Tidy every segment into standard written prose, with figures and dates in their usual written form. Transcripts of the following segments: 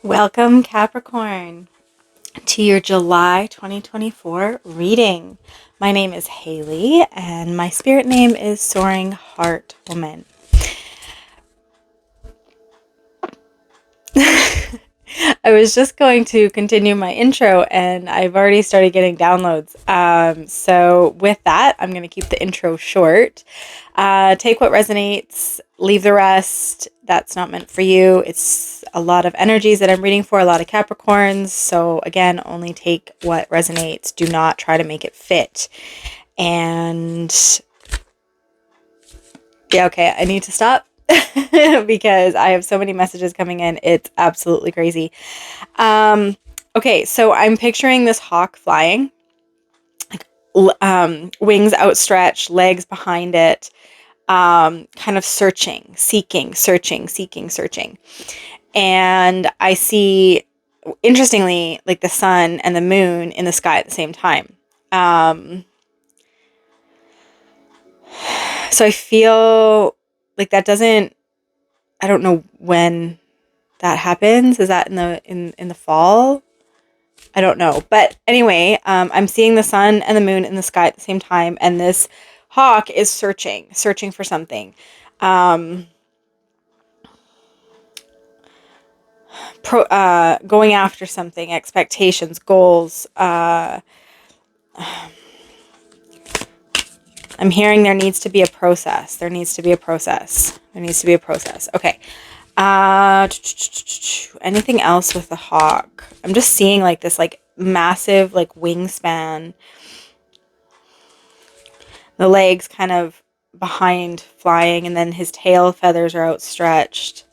Welcome, Capricorn, to your July 2024 reading. My name is Haley, and my spirit name is Soaring Heart Woman. I was just going to continue my intro, and I've already started getting downloads. So with that, I'm going to keep the intro short. Take what resonates, leave the rest. That's not meant for you. It's a lot of energies that I'm reading for, a lot of Capricorns. So again, only take what resonates. Do not try to make it fit. And yeah, okay, I need to stop because I have so many messages coming in. It's absolutely crazy. Okay, so I'm picturing this hawk flying, wings outstretched, legs behind it, kind of searching, seeking, searching. And I see, interestingly, like the sun and the moon in the sky at the same time. So I feel like that doesn't, I don't know when that happens. Is that in the fall? I don't know. But anyway, I'm seeing the sun and the moon in the sky at the same time, and this hawk is searching for something. Going after something, expectations, goals. I'm hearing there needs to be a process. Okay. Anything else with the hawk? I'm just seeing like this like massive like wingspan. The legs kind of behind flying, and then his tail feathers are outstretched.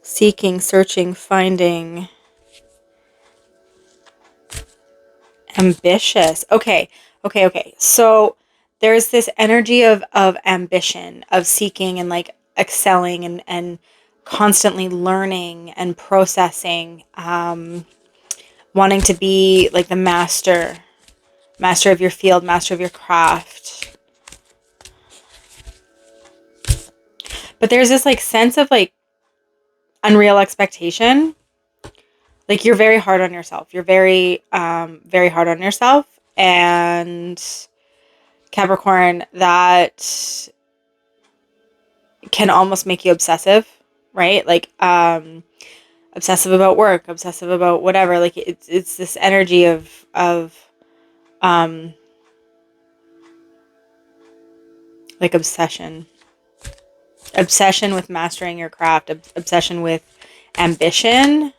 Seeking, searching, finding. Ambitious. Okay. So there's this energy of ambition, of seeking and like excelling and constantly learning and processing, wanting to be like the master of your field, master of your craft. But there's this like sense of like unreal expectation. Like you're very hard on yourself. You're very hard on yourself. And Capricorn, that can almost make you obsessive, right? Like obsessive about work, obsessive about whatever. Like it's this energy of like obsession with mastering your craft, obsession with ambition.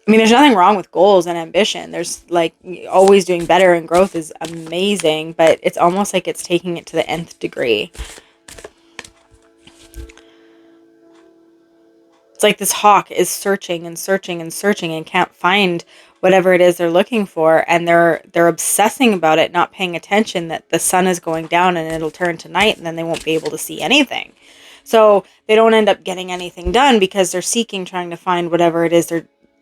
I mean, there's nothing wrong with goals and ambition. There's like always doing better, and growth is amazing, but it's almost like it's taking it to the nth degree. It's like this hawk is searching and can't find whatever it is they're looking for, and they're obsessing about it, not paying attention that the sun is going down and it'll turn to night, and then they won't be able to see anything. So they don't end up getting anything done because they're seeking, trying to find whatever it is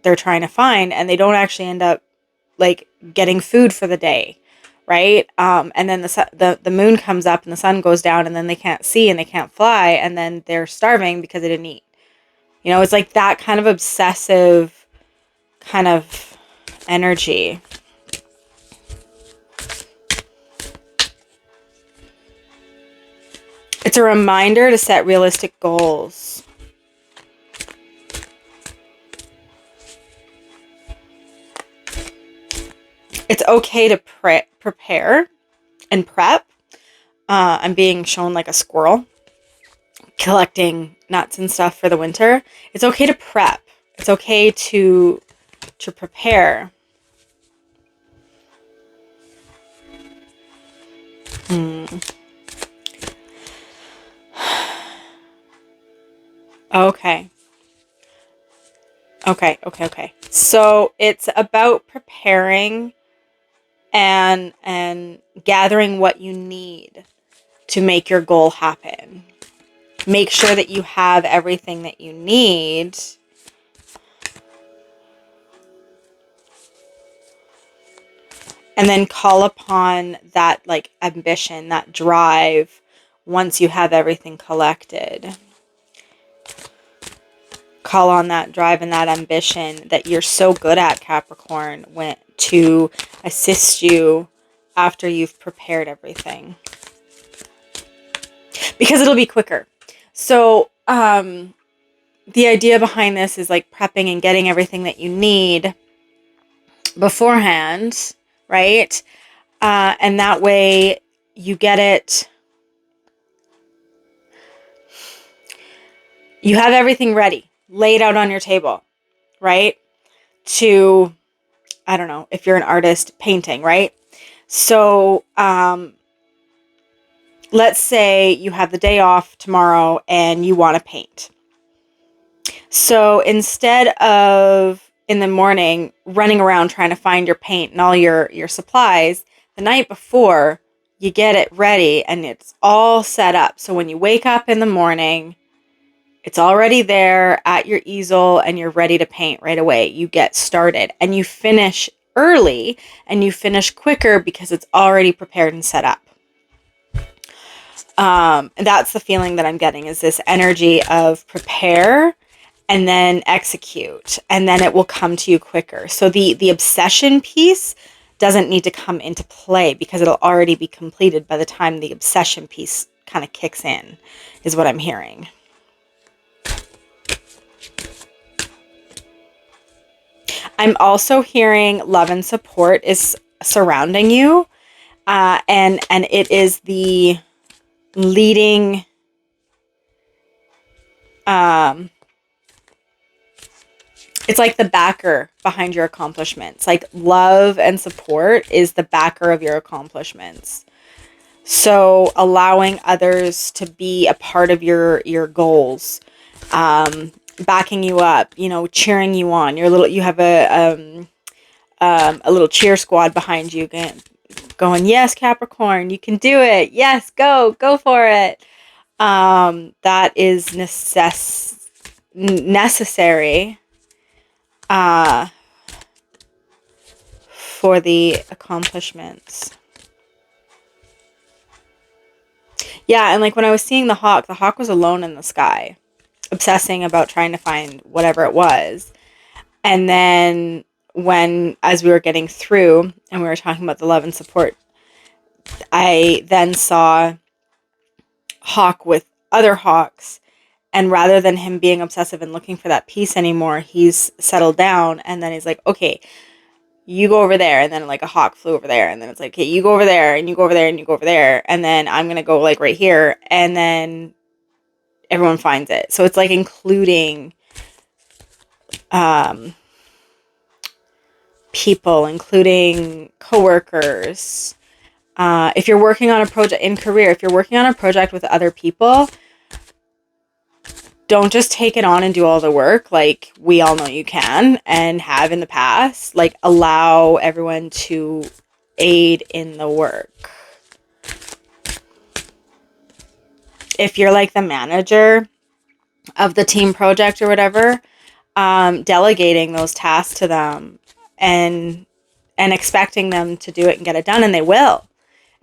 they're trying to find, and they don't actually end up like getting food for the day, right? And then the moon comes up and the sun goes down, and then they can't see and they can't fly, and then they're starving because they didn't eat. You know, it's like that kind of obsessive kind of energy. It's a reminder to set realistic goals. It's okay to prepare and prep. I'm being shown like a squirrel collecting nuts and stuff for the winter. It's okay to prep. It's okay to prepare. Okay. So it's about preparing and gathering what you need to make your goal happen. Make sure that you have everything that you need. And then call upon that like ambition, that drive once you have everything collected. Call on that drive and that ambition that you're so good at, Capricorn, to assist you after you've prepared everything. Because it'll be quicker. So, the idea behind this is like prepping and getting everything that you need beforehand, right? And that way you get it. You have everything ready, laid out on your table, right? To, I don't know, if you're an artist, painting, right? So, let's say you have the day off tomorrow and you want to paint. So instead of in the morning running around trying to find your paint and all your supplies, the night before you get it ready and it's all set up. So when you wake up in the morning, it's already there at your easel and you're ready to paint right away. You get started and you finish early and you finish quicker because it's already prepared and set up. That's the feeling that I'm getting, is this energy of prepare and then execute, and then it will come to you quicker. So the obsession piece doesn't need to come into play because it'll already be completed by the time the obsession piece kind of kicks in, is what I'm hearing. I'm also hearing love and support is surrounding you, and it is the leading it's like the backer behind your accomplishments. Like love and support is the backer of your accomplishments. So allowing others to be a part of your goals, backing you up, cheering you on. You have a little cheer squad behind you going, yes, Capricorn, you can do it. Yes, go for it. That is necessary for the accomplishments. Yeah, and like when I was seeing the hawk was alone in the sky, obsessing about trying to find whatever it was. And then as we were getting through and we were talking about the love and support, I then saw hawk with other hawks. And rather than him being obsessive and looking for that peace anymore, he's settled down. And then he's like, okay, you go over there. And then like a hawk flew over there. And then it's like, okay, you go over there and you go over there and you go over there. And then I'm going to go like right here. And then everyone finds it. So it's like including people, including coworkers. If you're working on a project in career, if you're working on a project with other people, don't just take it on and do all the work like we all know you can and have in the past. Like allow everyone to aid in the work. If you're like the manager of the team project or whatever, delegating those tasks to them and expecting them to do it and get it done, and they will.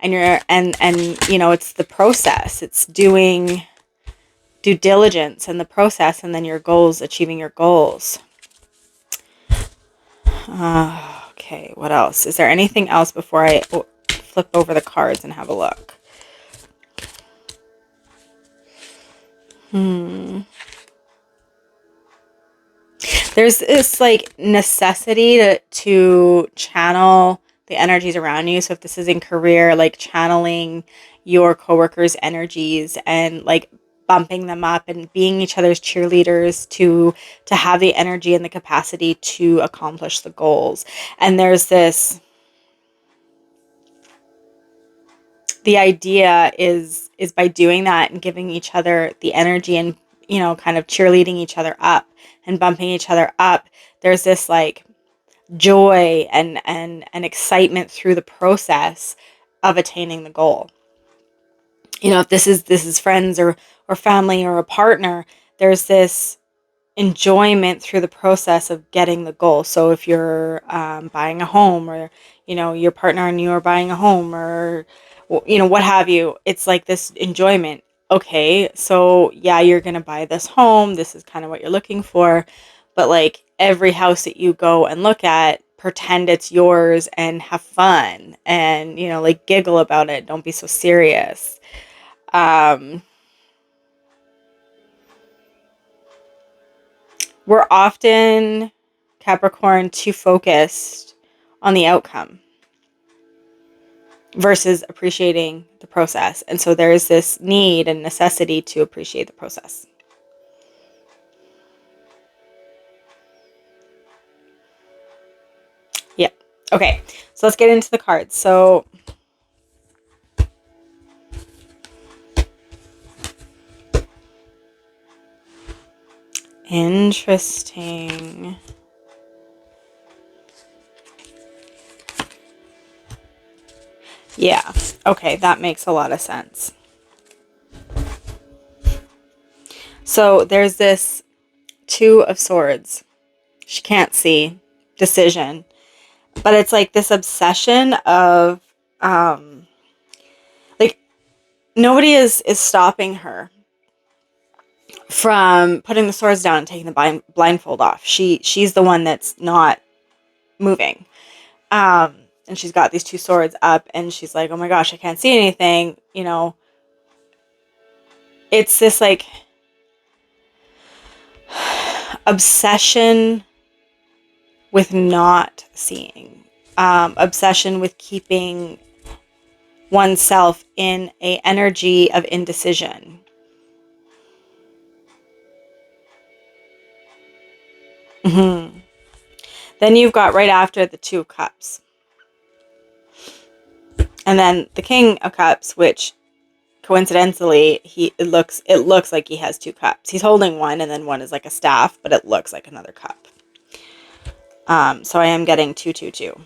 And it's the process. It's doing due diligence in the process, and then your goals, achieving your goals. Okay, what else? Is there anything else before I flip over the cards and have a look? There's this like necessity to channel the energies around you. So if this is in career, like channeling your coworkers' energies and like bumping them up and being each other's cheerleaders to have the energy and the capacity to accomplish the goals. And there's the idea is by doing that and giving each other the energy and, kind of cheerleading each other up and bumping each other up, there's this like joy and excitement through the process of attaining the goal. If this is friends or family or a partner, there's this enjoyment through the process of getting the goal. So if you're buying a home, or your partner and you are buying a home, or what have you, it's like this enjoyment. Okay, so yeah, you're gonna buy this home, this is kind of what you're looking for, but like every house that you go and look at, pretend it's yours and have fun, and like giggle about it, don't be so serious. um we're often, Capricorn, too focused on the outcome versus appreciating the process. And so there is this need and necessity to appreciate the process. Yeah. Okay. So let's get into the cards. So interesting. Yeah. Okay. That makes a lot of sense. So there's this Two of Swords. She can't see. Decision. But it's like this obsession of, like, nobody is stopping her from putting the swords down and taking the blindfold off. She's the one that's not moving. And she's got these two swords up, and she's like, oh my gosh, I can't see anything. It's this like obsession with not seeing, obsession with keeping oneself in a energy of indecision. Mm-hmm. Then you've got right after the Two of Cups. And then the King of Cups, which coincidentally, it looks like he has two cups. He's holding one, and then one is like a staff, but it looks like another cup. So I am getting 222.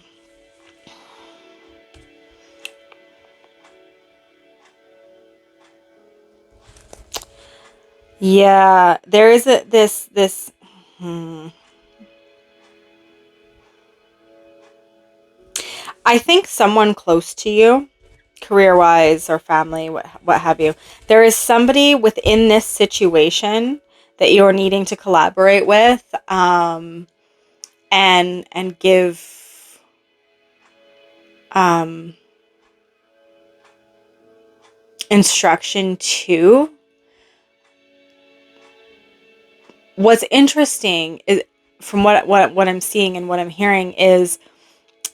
Yeah, there is this. I think someone close to you, career-wise or family, what have you, there is somebody within this situation that you're needing to collaborate with, and give instruction to. What's interesting is, from what I'm seeing and what I'm hearing, is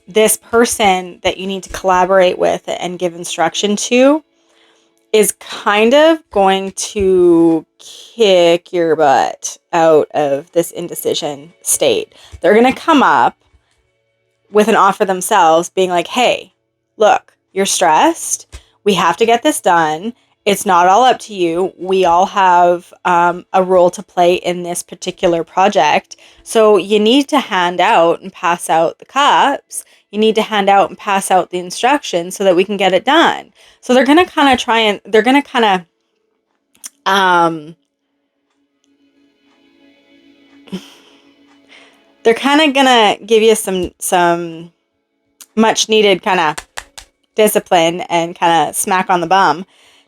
this person that you need to collaborate with and give instruction to is kind of going to kick your butt out of this indecision state. They're going to come up with an offer themselves, being like, hey, look, you're stressed. We have to get this done. It's not all up to you. We all have a role to play in this particular project. So you need to hand out and pass out the cups. You need to hand out and pass out the instructions so that we can get it done. So they're going to kind of they're going to kind of, they're kind of going to give you some much needed kind of discipline and kind of smack on the bum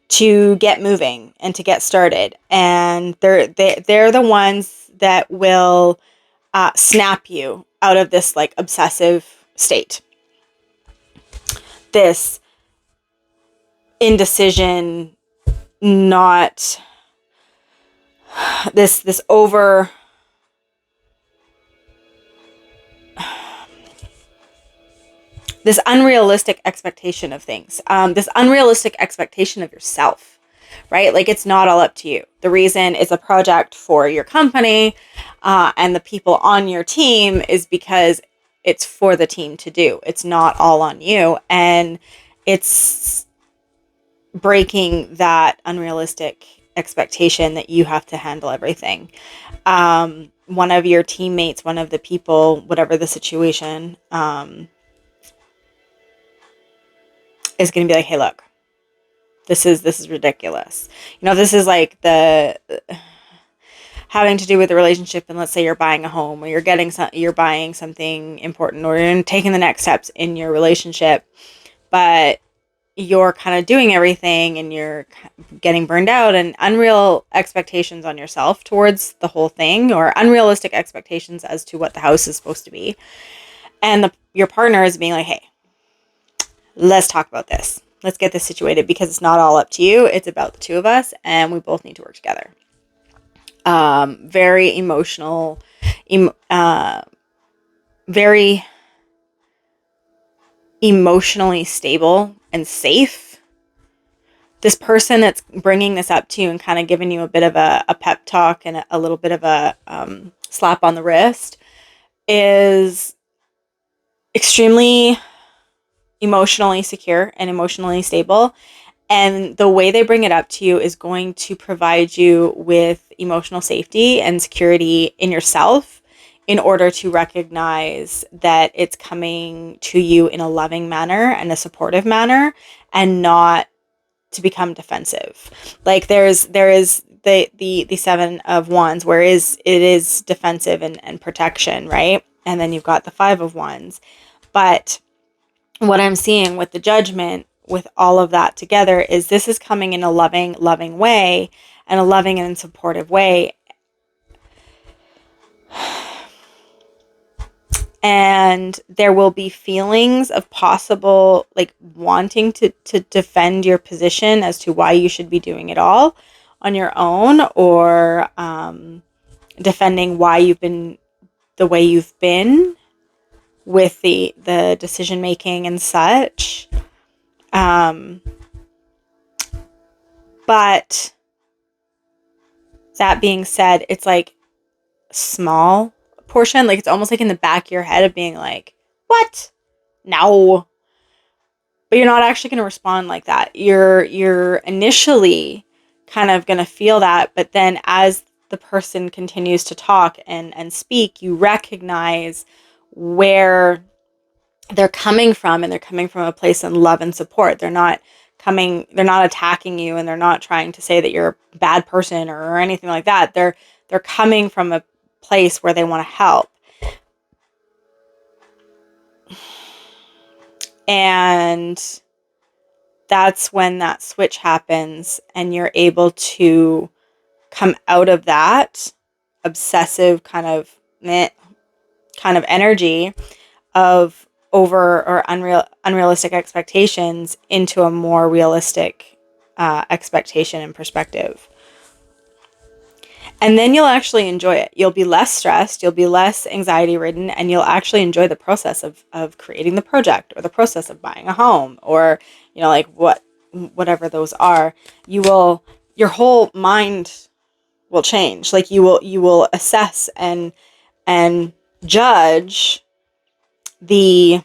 to get moving and to get started. And they're the ones that will snap you out of this like obsessive state, this indecision, not this over this unrealistic expectation of things, this unrealistic expectation of yourself, right? Like, it's not all up to you. The reason it's a project for your company and the people on your team is because it's for the team to do. It's not all on you. And it's breaking that unrealistic expectation that you have to handle everything. One of your teammates, one of the people, whatever the situation, is going to be like, hey, look, this is ridiculous. This is like having to do with the relationship, and let's say you're buying a home, or you're buying something important, or you're taking the next steps in your relationship, but you're kind of doing everything and you're getting burned out, and unreal expectations on yourself towards the whole thing, or unrealistic expectations as to what the house is supposed to be. And your partner is being like, hey, let's talk about this. Let's get this situated, because it's not all up to you. It's about the two of us, and we both need to work together. Very emotional, very emotionally stable and safe. This person that's bringing this up to you and kind of giving you a bit of a pep talk and a little bit of a slap on the wrist is extremely emotionally secure and emotionally stable. And the way they bring it up to you is going to provide you with emotional safety and security in yourself, in order to recognize that it's coming to you in a loving manner and a supportive manner, and not to become defensive. Like there is the Seven of Wands, where it is defensive and protection, right? And then you've got the Five of Wands. But what I'm seeing with the Judgment, with all of that together, is this is coming in a loving way, and a loving and supportive way. And there will be feelings of possible, like, wanting to defend your position as to why you should be doing it all on your own, or defending why you've been the way you've been with the decision making and such. But that being said, it's like small portion, like it's almost like in the back of your head of being like, what? No. But you're not actually going to respond like that. You're initially kind of going to feel that, but then as the person continues to talk and speak, you recognize where they're coming from, and they're coming from a place of love and support. They're not attacking you, and they're not trying to say that you're a bad person or anything like that. They're coming from a place where they want to help. And that's when that switch happens, and you're able to come out of that obsessive kind of energy of over or unrealistic expectations into a more realistic expectation and perspective. And then you'll actually enjoy it. You'll be less stressed, you'll be less anxiety ridden, and you'll actually enjoy the process of creating the project, or the process of buying a home, or, like whatever those are. Your whole mind will change. Like you will assess and judge the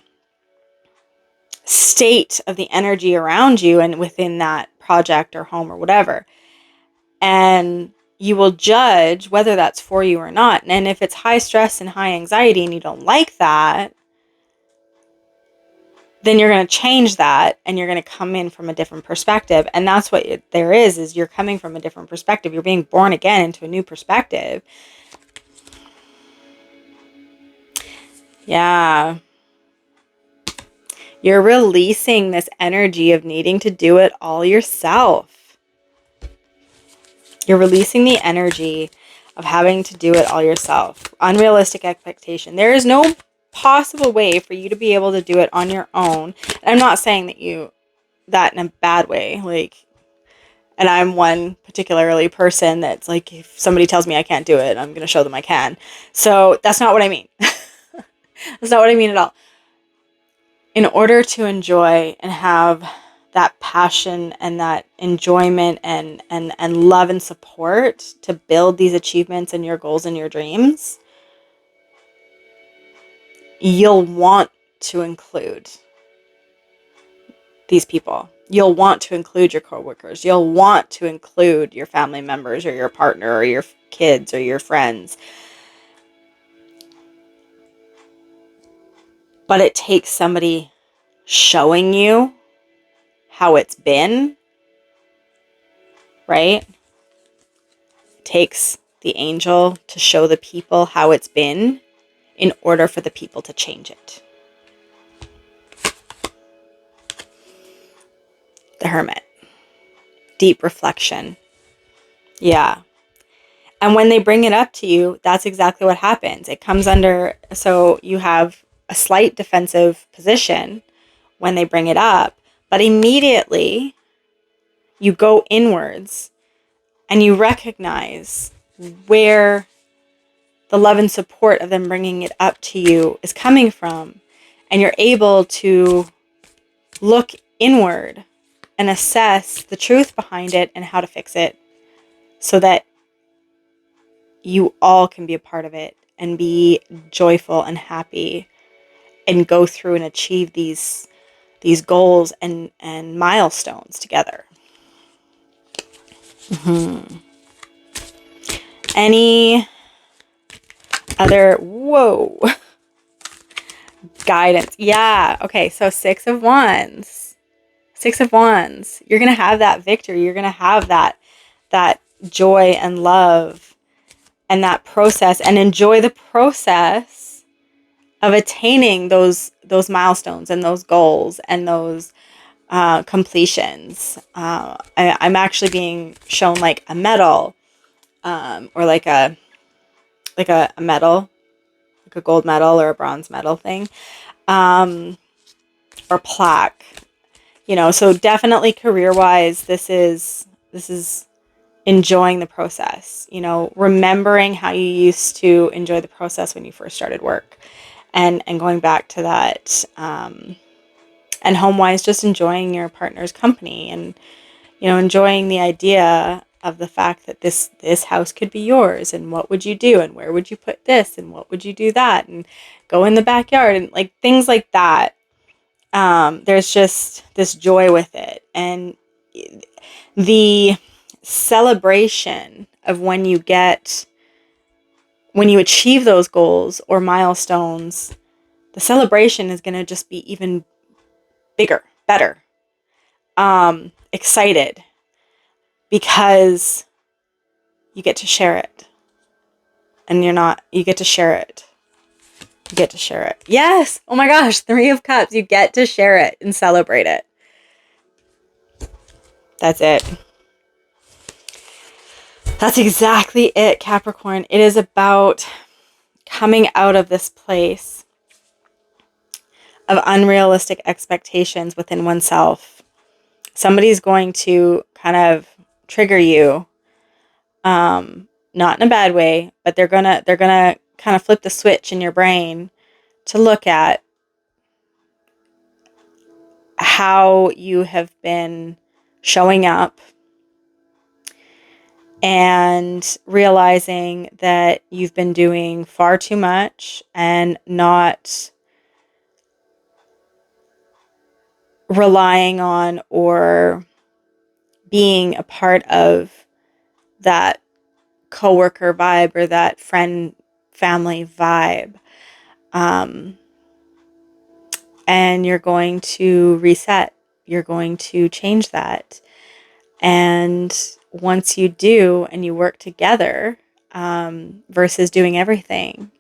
state of the energy around you and within that project or home or whatever. And you will judge whether that's for you or not. And if it's high stress and high anxiety and you don't like that, then you're going to change that, and you're going to come in from a different perspective. And that's what there is you're coming from a different perspective. You're being born again into a new perspective. Yeah. You're releasing this energy of needing to do it all yourself. You're releasing the energy of having to do it all yourself. Unrealistic expectation. There is no possible way for you to be able to do it on your own. And I'm not saying that in a bad way. And I'm one particularly person that's like, if somebody tells me I can't do it, I'm going to show them I can. So that's not what I mean. That's not what I mean at all. In order to enjoy and have that passion and that enjoyment and love and support to build these achievements and your goals and your dreams, you'll want to include these people. You'll want to include your coworkers. You'll want to include your family members or your partner or your kids or your friends. But it takes somebody showing you how it's been, right? It takes the angel to show the people how it's been in order for the people to change it. The Hermit. Deep reflection. Yeah. And when they bring it up to you, that's exactly what happens. It comes under, so you have a slight defensive position when they bring it up, but immediately you go inwards and you recognize where the love and support of them bringing it up to you is coming from. And you're able to look inward and assess the truth behind it and how to fix it so that you all can be a part of it and be joyful and happy and go through and achieve these goals and milestones together. Any other guidance? Yeah. Okay. So 6 of Wands. 6 of Wands. You're going to have that victory. You're going to have that joy and love and that process, and enjoy the process of attaining those milestones and those goals and those completions. I'm actually being shown like a medal, or like a medal, like a gold medal or a bronze medal thing, or plaque. So definitely career-wise, this is enjoying the process, remembering how you used to enjoy the process when you first started work, and going back to that, and home-wise, just enjoying your partner's company, and enjoying the idea of the fact that this house could be yours, and what would you do, and where would you put this, and what would you do that, and go in the backyard, and like things like that. There's just this joy with it, and the celebration of when you achieve those goals or milestones, the celebration is going to just be even bigger, better, excited, because you get to share it, and you get to share it. You get to share it. Yes. Oh my gosh. 3 of Cups. You get to share it and celebrate it. That's it. That's exactly it, Capricorn. It is about coming out of this place of unrealistic expectations within oneself. Somebody's going to kind of trigger you, not in a bad way, but they're gonna kind of flip the switch in your brain to look at how you have been showing up, and realizing that you've been doing far too much and not relying on or being a part of that coworker vibe or that friend family vibe. And you're going to reset. You're going to change that. And once you do, and you work together, versus doing everything,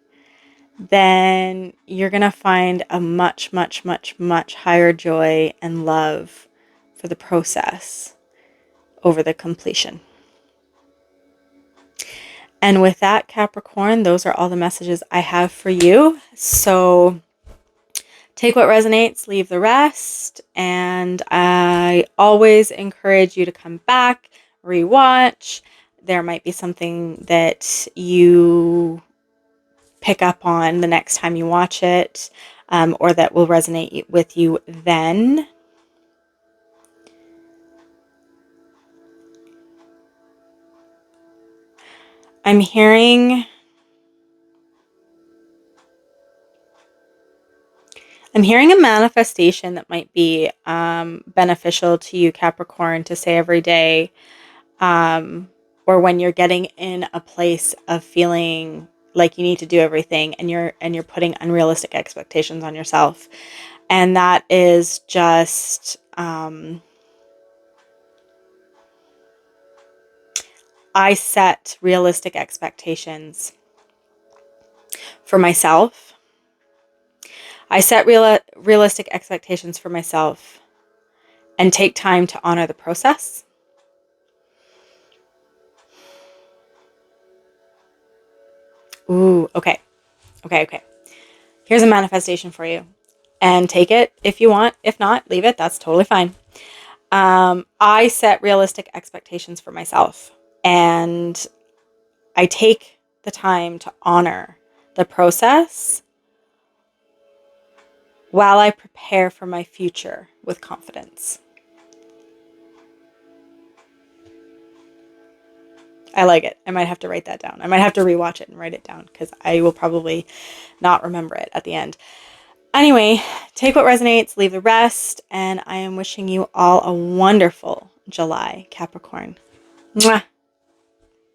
then you're going to find a much, much, much, much higher joy and love for the process over the completion. And with that, Capricorn, those are all the messages I have for you. So take what resonates, leave the rest. And I always encourage you to come back, rewatch. There might be something that you pick up on the next time you watch it, or that will resonate with you then. I'm hearing a manifestation that might be beneficial to you, Capricorn, to say every day, or when you're getting in a place of feeling like you need to do everything, and you're putting unrealistic expectations on yourself. And that is just I set realistic expectations for myself. I set realistic expectations for myself and take time to honor the process. Ooh, okay. Okay. Here's a manifestation for you. And take it if you want. If not, leave it. That's totally fine. I set realistic expectations for myself. And I take the time to honor the process while I prepare for my future with confidence. I like it. I might have to write that down. I might have to rewatch it and write it down because I will probably not remember it at the end. Anyway, take what resonates, leave the rest, and I am wishing you all a wonderful July, Capricorn. Mwah.